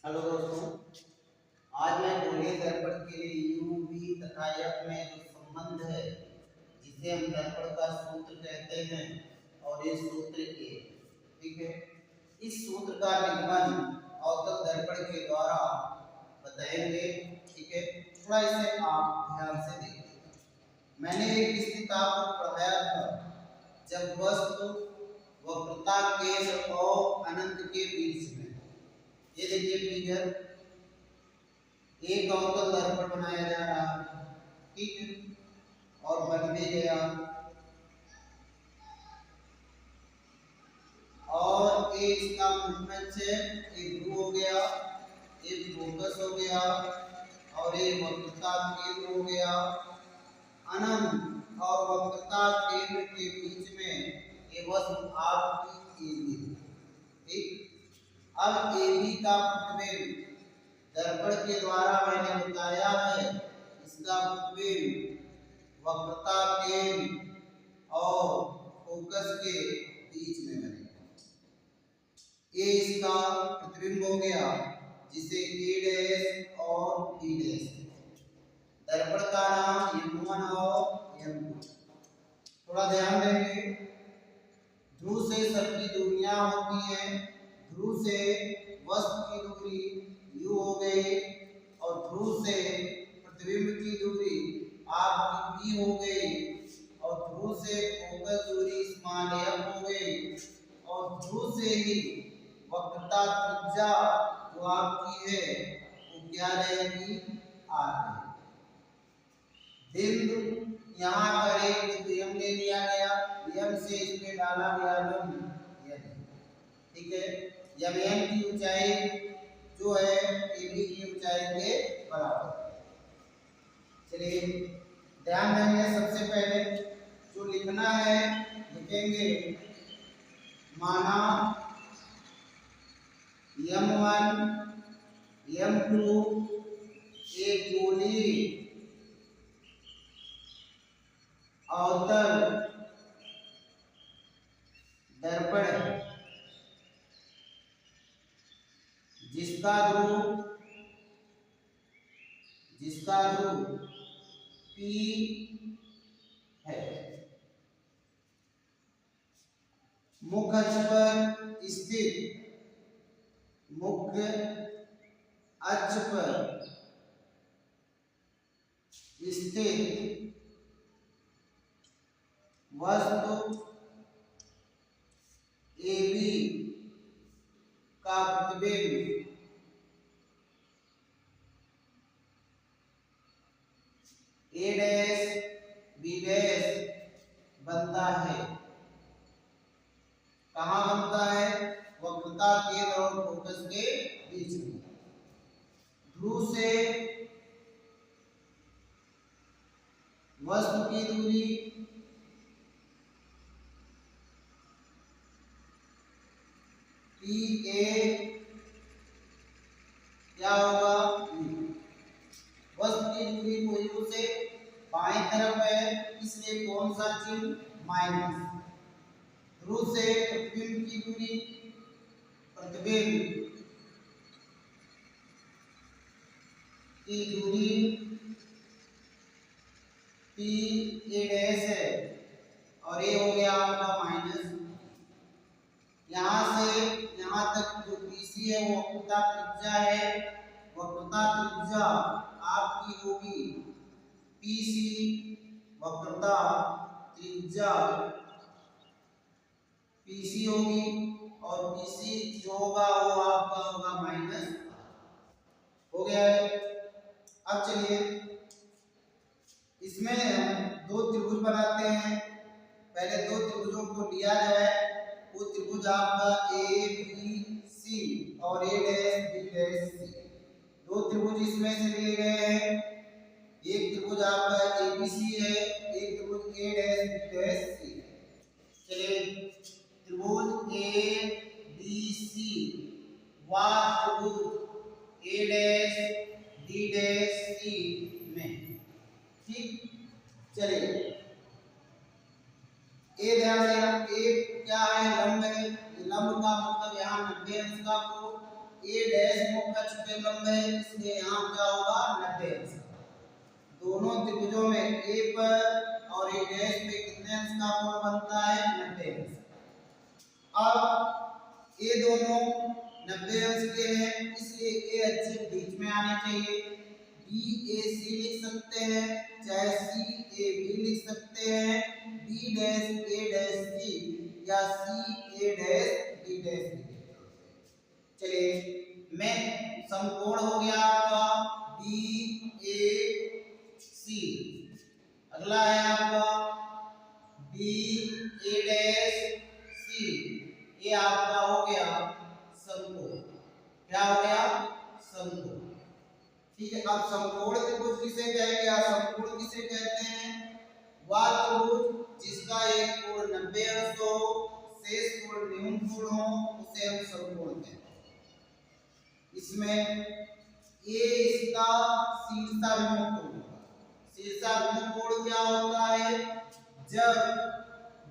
Hello दोस्तों, आज मैं गोलीय दर्पण के लिए यू वी तथा एफ में जो संबंध है जिसे हम दर्पण का सूत्र कहते हैं और ये सूत्र ए, ठीक है। इस सूत्र का निगमन अवतल दर्पण के द्वारा बताएंगे, ठीक है। थोड़ा इसे आप ध्यान से देखिए। मैंने एक स्थिति आपको पढ़ाया था, जब वस्तु वक्रता केंद्र और अनंत के बीच में, ये देखिए फिगर, एक अवतल दर्पण बनाया जा रहा है, ठीक है, और बन भी गया। और ये इसका मूवमेंट से एक ध्रुव हो गया, एक फोकस हो गया और एक वक्रता केंद्र हो गया। अनंत और वक्रता केंद्र के बीच में ये वस्तु आपकी AB, ठीक। अब AB का प्रतिबिंब दर्पण के द्वारा मैंने बताया है, इसका प्रतिबिंब वक्रता केंद्र और फोकस के बीच में बनेगा। ये इसका प्रतिबिंब हो गया, जिसे A डैश और B डैश। दर्पण का नाम M1 और M2। थोड़ा ध्यान देंगे, ध्रुव से सबकी दूरियां होती हैं। ध्रुव से वस्तु की दूरी u हो गई और ध्रुव से प्रतिबिंब की दूरी आपकी v हो गई और ध्रुव से फोकस दूरी स्मॉल f हो गई और ध्रुव से ही वक्रता त्रिज्या जो आपकी है वो क्या रहेगी, r। बिंदु यहाँ पर एक बिंदु m ले लिया गया, m से इसमें डाला गया लंब n, ठीक है। जब m की ऊंचाई जो है AB की ऊंचाई के बराबर। चलिए ध्यान देंगे, सबसे पहले जो लिखना है लिखेंगे, माना M1 M2 एक गोलीय अवतल दर्पण है, जिसका ध्रुव P है। मुख्य अक्ष पर स्थित वस्तु AB का प्रतिबिंब A डैश B डैश बनता है। कहाँ बनता है, वक्रता केंद्र और फोकस के बीच में। ध्रुव से वस्तु की दूरी PA क्या होगा, वस्तु की दूरी को u से बाईं तरफ है, इसलिए कौन सा चिन्ह, माइनस। ध्रुव से प्रतिबिंब की दूरी, प्रतिबिंब की दूरी PA डैश है और ये हो गया आपका माइनस। यहाँ से यहाँ तक जो BC है वो वक्रता त्रिज्या है, वक्रता त्रिज्या आपकी होगी PC, वक्रता त्रिज्या PC होगी और PC जो होगा वो आपका होगा माइनस, हो गया है। अब चलिए इसमें हम दो त्रिभुज बनाते हैं। पहले दो त्रिभुजों को लिया जाए, वो त्रिभुज आपका ABC और A dash B dash C। दो त्रिभुज इसमें से लिए गए हैं, एक त्रिभुज आपका ABC है, एक त्रिभुज A dash B dash C है। चलिए त्रिभुज ABC व त्रिभुज A dash B dash C में, ठीक। चलिए ए ध्यान देना, ए क्या है, लंब है। लंब का मतलब यहाँ 90 अंश का कोण, A डैश मुख्य अक्ष पे लंब है, इसलिए यहाँ क्या होगा 90 अंश। दोनों त्रिभुजों में ए पर और ए डैश पे कितने अंश का कोण बनता है 90 अंश। अब ये दोनों 90 अंश के हैं, इसलिए ए अच्छे बीच में आने चाहिए। बी ए सी लिख सकते हैं, चाहे सी ए बी लिख सकते हैं, B dash A dash C या सी ए डैश बी डैश सी। चलिए मैं समकोण हो गया आपका बी ए सी। अगला है आपका बी ए डैश सी, ये आपका हो गया समकोण। क्या हो गया समकोण। ठीक है, अब समकोण त्रिभुज किसे कहेंगे या समकोण किसे कहते हैं? वह त्रिभुज जिसका एक कोण 90 अंश हो, शेष कोण न्यून कोण हो, उसे हम समकोण कहते हैं। इसमें ये इसका शीर्षाभिमुख कोण होगा। शीर्षाभिमुख कोण क्या होता है? जब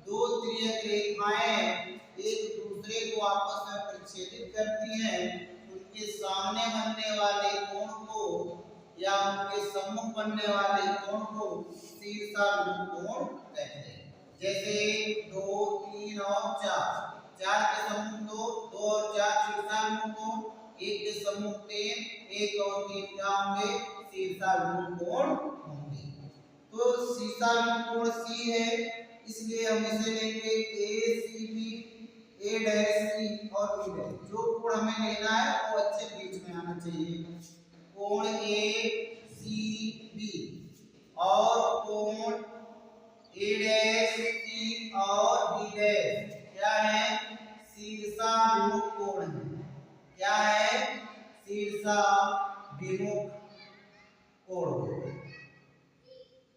दो तिर्यक रेखाएं एक दूसरे को आपस में प्रतिच्छेदित करती हैं, उनके सामने बनने वाले कोण को या उनके सम्मुख बनने वाले कोण को शीर्षाभिमुख कोण कहते हैं। जैसे 2, 3 और 4, 4 के सम्मुख 2, 2 और 4 शीर्षाभिमुख कोण, 1 के सम्मुख 3, 1 और 3 क्या होंगे? शीर्षाभिमुख कोण होंगे। तो शीर्षाभिमुख कोण सी है, इसलिए हम इसे लेंगे ए सी बी, ए डैश सी और बी डैश। जो कोण हमें लेना है वो अच्छे बीच में आना चाहिए। कोण ए सी बी और कोण ए डैश सी और बी डैश क्या है? शीर्षाभिमुख कोण है। क्या है? शीर्षाभिमुख कोण।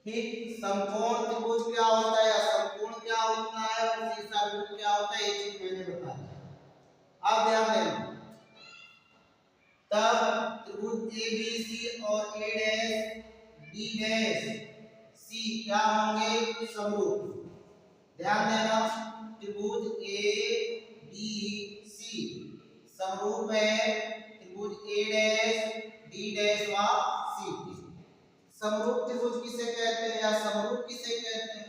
ठीक, समकोण त्रिभुज क्या होता है या समकोण क्या होता है और शीर्षाभिमुख क्या होता है, ये चीज मैंने बता दिया। अब ध्यान देना, तब त्रिभुज ए बी सी और ए डैश बी डैश सी क्या होंगे? समरूप। ध्यान देना, त्रिभुज ए बी सी समरूप है त्रिभुज ए डैश बी डैश व सी की। समरूप त्रिभुज किसे कहते हैं या समरूप किसे कहते हैं?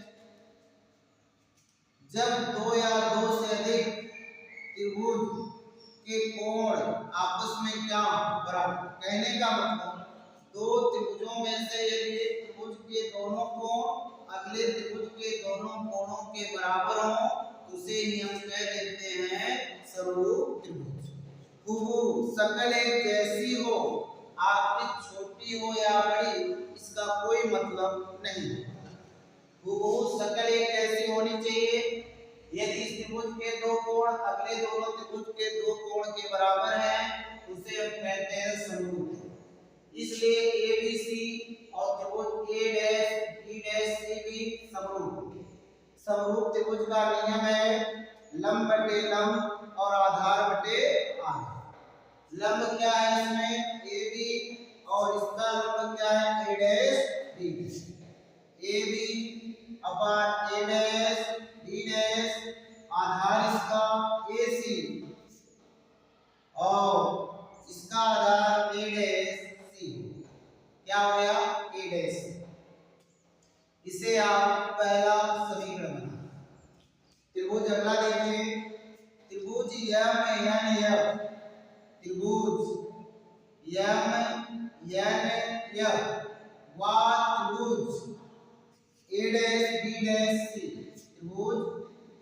जब दो या दो से अधिक त्रिभुज के कोण आपस में क्या बराबर। कहने का मतलब दो त्रिभुजों में से यदि एक त्रिभुज के दोनों कोण अगले त्रिभुज के दोनों कोणों के बराबर हों, उसे ही हम कह देते हैं समरूप त्रिभुज। हुबहू शकल एक जैसी हो, आकृति छोटी हो या बड़ी, इसका कोई मतलब नहीं। हुबहू शकल एक ऐसी होनी चाहिए, यदि इस त्रिभुज के दो कोण अगले दोनों त्रिभुज के दो कोण के बराबर हैं, उसे हम कहते हैं समरूप। इसलिए ABC और त्रिभुज A dash B dash C भी समरूप। समरूप त्रिभुज का नियम है लंब बटे लंब और आधार बटे आधार। लंब क्या है इसमें? AB और इसका लंब क्या है? A dash B dash. AB upon A dash B dash, आधार इसका AC और इसका आधार A डैश C। क्या हो गया? A dash. इसे आप पहला समीकरण बना। त्रिभुज अगला देखिए, त्रिभुज MNF, त्रिभुज MNF व त्रिभुज A dash B dash C, त्रिभुज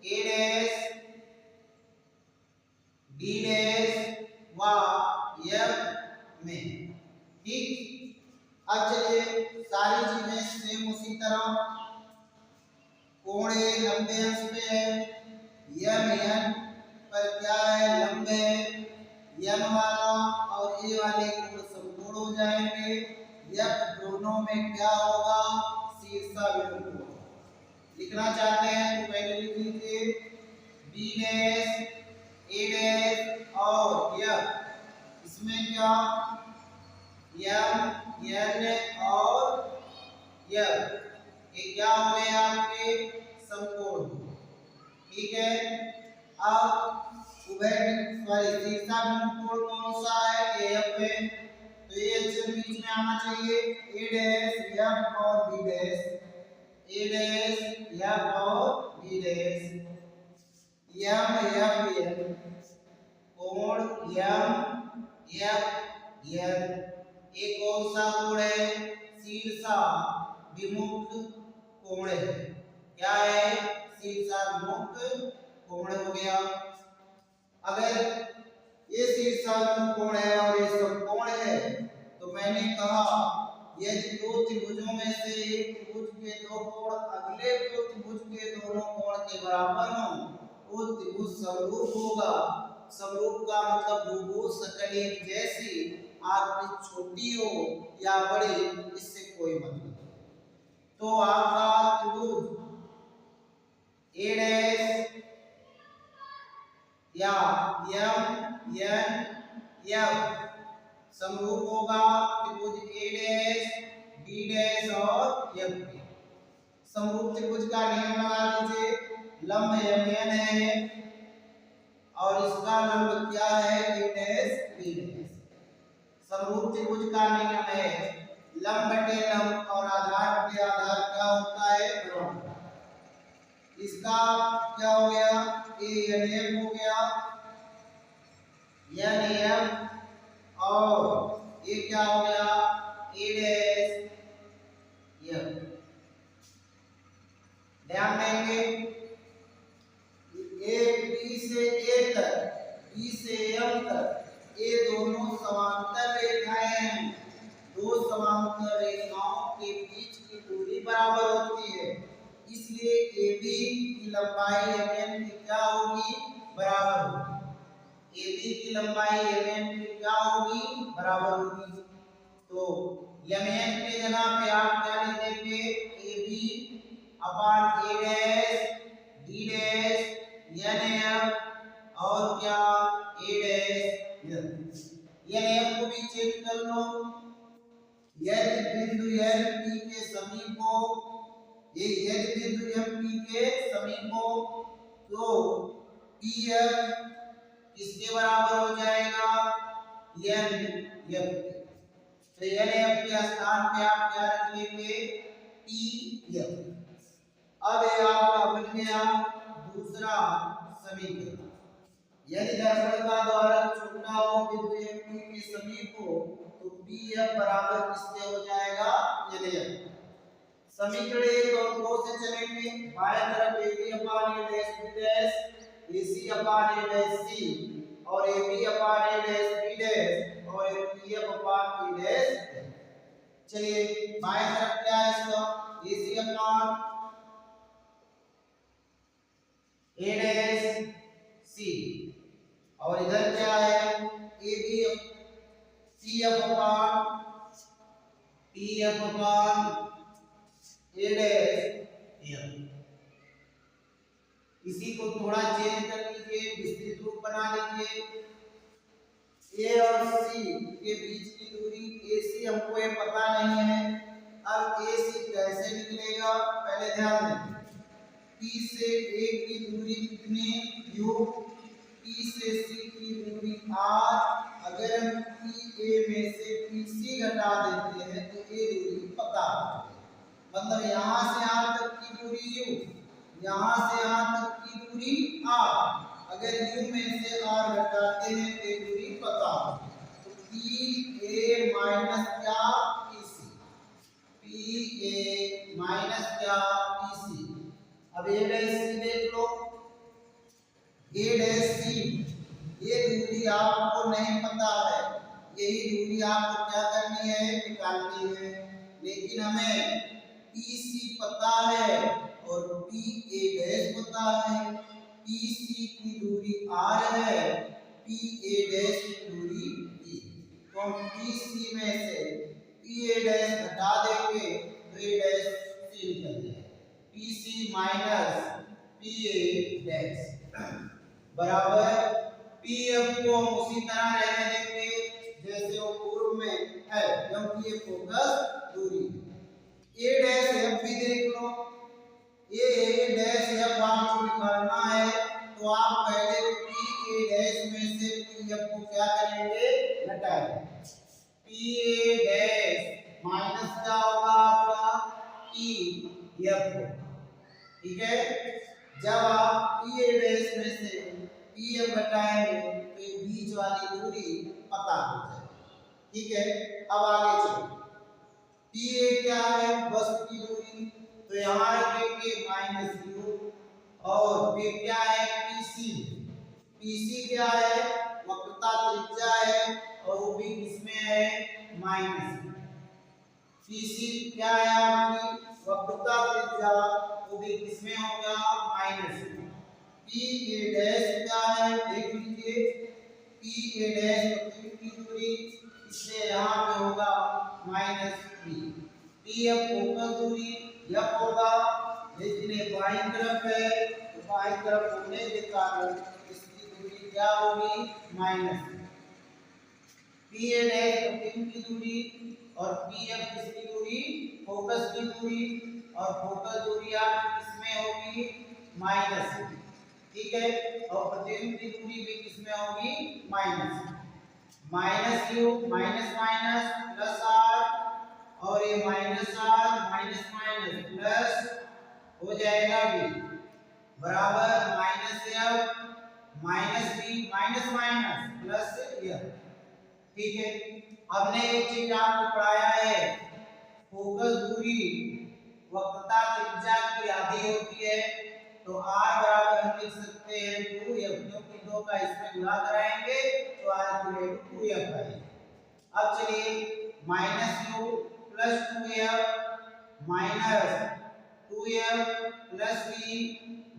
A डैश B डैश व F में। ठीक, अब चलिए सारी चीजें सेम उसी तरह। कोण A 90 अंश पे है, MN पर क्या है? लंब है। M वाला और A वाले कोण समकोण हो जाएंगे। F दोनों में क्या होगा? शीर्षाभिमुख होगा। लिखना चाहते हैं तो पहले लिख लीजिए B डैश A डैश और F। इसमें क्या? M N और F, ये क्या हो गए आपके? समकोण। ठीक है, अब शीर्षाभिमुख कोण कौन सा है? में, तो ये एलसीएम बीच में आना चाहिए। ए डैश एफ और B dash, A dash F और B dash, M F N, कोण एम एफ एन। ये कौन सा कोण है? शीर्षा विमुक्त कोण है। क्या है? शीर्षा विमुक्त कोण हो गया। अगर ये शीर्षा विमुक्त कोण है और ये समकोण है, तो मैंने कहा यदि दो त्रिभुजों में से एक त्रिभुज के दो कोण अगले दो त्रिभुज के दोनों कोण के बराबर हों, वो त्रिभुज समरूप होगा। समरूप का मतलब भुभुज सकल एक जैसी, आकृति छोटी हो या बड़ी, इससे कोई मतलब नहीं। तो आपका त्रिभुज ए डैश या एम एन एफ समरूप होगा त्रिभुज ए डैश बी डैश और एफ के। समरूप त्रिभुज का नियम लगा लीजिए। लंब एम एन है और इसका लंब क्या है? ए डैश बी डैश। समरूप त्रिभुज का नियम है लंब बटे लंब और आधार बटे आधार क्या होता है? बराबर। इसका क्या हो गया? ए एन एफ हो गया, एन एफ, और ये क्या हो गया? ए डैश एफ। ध्यान देंगे ए बी से ए तक, बी से एम तक, ये दोनों समांतर रेखाएं हैं। दो समांतर रेखाओं के बीच की दूरी बराबर होती है, इसलिए AB की लंबाई MN की क्या होगी? बराबर होगी। AB की लंबाई MN की क्या होगी? बराबर होगी। तो MN के जगह पे आप क्या लिखेंगे? AB upon A dash D dash NF और क्या? A डैश NF को भी चेक कर लो। यदि बिंदु P के समीप हो, ये यदि बिंदु MP के समीप हो, तो PF किसके बराबर हो जाएगा? NF। तो NF के स्थान पे आप क्या रख लेंगे? PF। अब ये आपका बन गया दूसरा समीकरण। यदि दर्पण का द्वारक छोटा हो, बिंदु MP के समीप हो, तो PF बराबर किसके हो जाएगा? NF। समीकरण एक और दो से चलेंगे। बाएं तरफ AB upon A dash B dash, AC upon A dash C और AB upon A dash B dash और PF अपान A डैश। चलिए बाएं तरफ क्या है इसका? AC upon A dash C और इधर क्या है? AB CF upon PF upon A dash F। इसी को थोड़ा चेंज कर लीजिए, विस्तृत रूप बना लीजिए। A और C के बीच की दूरी AC हमको ये पता नहीं है। अब AC कैसे निकलेगा? पहले ध्यान दें। P से A की दूरी कितनी? U। P से C की दूरी R। अगर हम PA में से PC घटा देते हैं तो ये दूरी पता है। मतलब यहाँ से यहाँ तक की दूरी U, यहाँ से यहाँ तक की दूरी R। अगर U में से R घटाते हैं तो दूरी पता है। तो PA माइनस क्या? PC। PA माइनस क्या? PC। अब A डैश C देख लो। A डैश C ये दूरी आपको नहीं पता है, यही दूरी आपको क्या करनी है? निकालनी है। लेकिन हमें PC पता है और PA डैश पता है। PC की दूरी R है, PA डैश की दूरी E। तो हम PC में से PA डैश घटा देंगे तो A डैश C निकल जाएगा। PC माइनस PA डैश बराबर PF को हम उसी तरह रहने देंगे जैसे वो पूर्व में है, क्योंकि ये फोकस दूरी है। A डैश F भी देख लो। A डैश F आपको निकालना है तो आप पहले PA डैश में से PF को क्या करेंगे? घटाएंगे। है पी ए डैश माइनस क्या होगा आपका पी एफ होगा। ठीक है, जब आप पी ए डैश में से पी एफ घटाएंगे तो ये बीच वाली दूरी पता हो जाएगी। ठीक है, अब आगे चलो, पी ए क्या है वस्तु की दूरी, तो यहाँ लिखेंगे माइनस यू, और फिर क्या है पीसी, पीसी क्या है वक्रता त्रिज्या है और वो भी किसमें है माइनस, पीसी क्या है आपकी वक्रता त्रिज्या, वो भी किसमें होगा माइनस, पी ए डैश क्या है देख लीजिए, पी ए डैश की दूरी इससे यहाँ पे होगा minus P, P F focus दूरी एफ होगा, लेकिन ये बाईं तरफ है तो बाईं तरफ होने के कारण इसकी दूरी क्या होगी माइनस, पी ए डैश प्रतिबिंब की दूरी और पी एफ किसकी दूरी फोकस की दूरी, और फोकस दूरी आपकी किसमें होगी माइनस। ठीक है, और प्रतिबिंब की दूरी भी किसमें होगी minus, minus U minus minus plus R, और ये minus R minus minus plus हो जाएगा बी बराबर minus F minus B minus minus plus F. ठीक है, हमने एक चीज आपको पढ़ाया है फोकस दूरी वक्रता त्रिज्या की आधी होती है, तो r बराबर हम लिख सकते हैं 2f, क्योंकि 2 का इसमें गुणा कराएंगे तो r इक्वल टू 2f आएगा। अब चलिए minus you plus 2f minus 2f plus v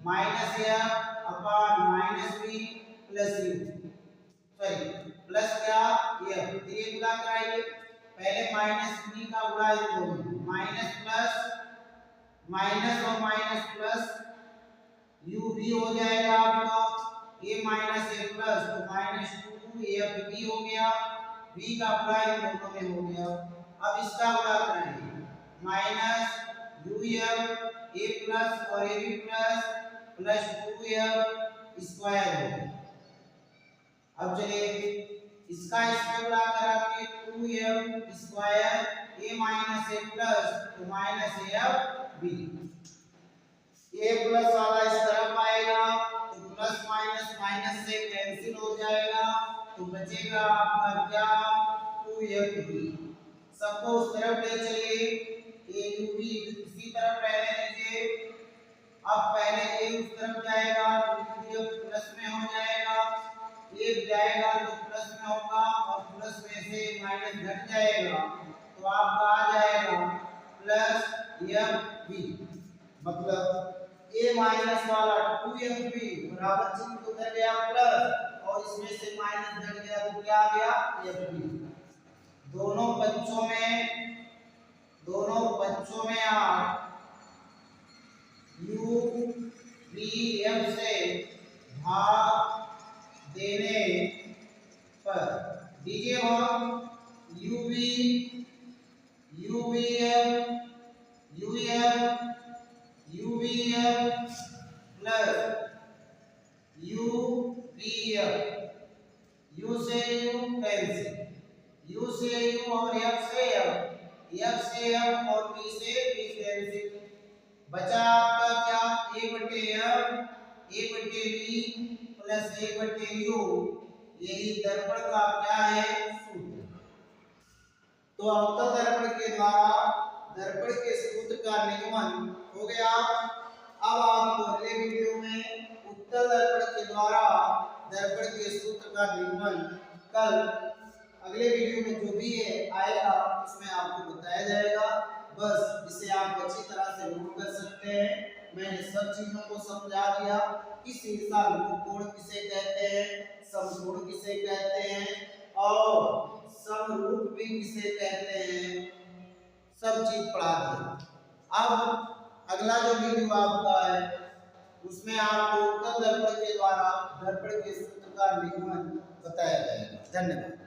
minus f upon minus v plus u, sorry plus क्या f, ये गुणा कराइए, पहले माइनस v का गुणा ये दोनों माइनस प्लस माइनस और माइनस प्लस u भी हो जाएगा आपका a माइनस a प्लस तो माइनस 2f v हो गया, v का गुणा इन दोनों में हो गया। अब इसका गुणा करेंगे माइनस uf a प्लस और a b plus plus 2f square हो गया। अब चलिए इसका इसमें गुणा करा के 2f square a minus a plus तो minus af b, a plus वाला इस तरफ आएगा तो प्लस माइनस माइनस से कैंसिल हो जाएगा तो बचेगा आपका क्या 2f b, सबको उस तरफ ले चलिए, a u b इसी तरफ रहने दीजिए, अब पहले a उस तरफ जाएगा तो ये प्लस में हो जाएगा, a जाएगा तो प्लस में होगा और प्लस में से माइनस घट जाएगा तो आपका आ जाएगा प्लस f b, मतलब a माइनस वाला 2f b बराबर चिन्ह उधर गया प्लस और इसमें से माइनस घट गया तो क्या आ गया f b। दोनों पक्षों में आप u b f से भाग देने पर दीजिए हम u b f plus u b f, u से u कैंसिल, u से u और f से f और b से b कैंसिल, बचा आपका क्या a बटे b प्लस a बटे u, यही दर्पण का क्या है सूत्र। तो अवतल दर्पण के द्वारा दर्पण के सूत्र का निगमन हो गया। अब आपको अगले वीडियो में उत्तल दर्पण के द्वारा दर्पण के सूत्र का निगमन कल अगले वीडियो में जो भी है आएगा उसमें आपको बताया जाएगा। बस इसे आप अच्छी तरह से नोट कर सकते हैं। मैंने सब चीजों को समझा दिया कि शीर्षा कोण किसे कहते हैं, समकोण किसे कहते हैं और समरूप भी किसे कहते हैं, सब चीज पढ़ा दिया। अब अगला जो वीडियो आपका है उसमें आपको उत्तल दर्पण के द्वारा दर्पण के सूत्र का निगमन बताया जाएगा। धन्यवाद।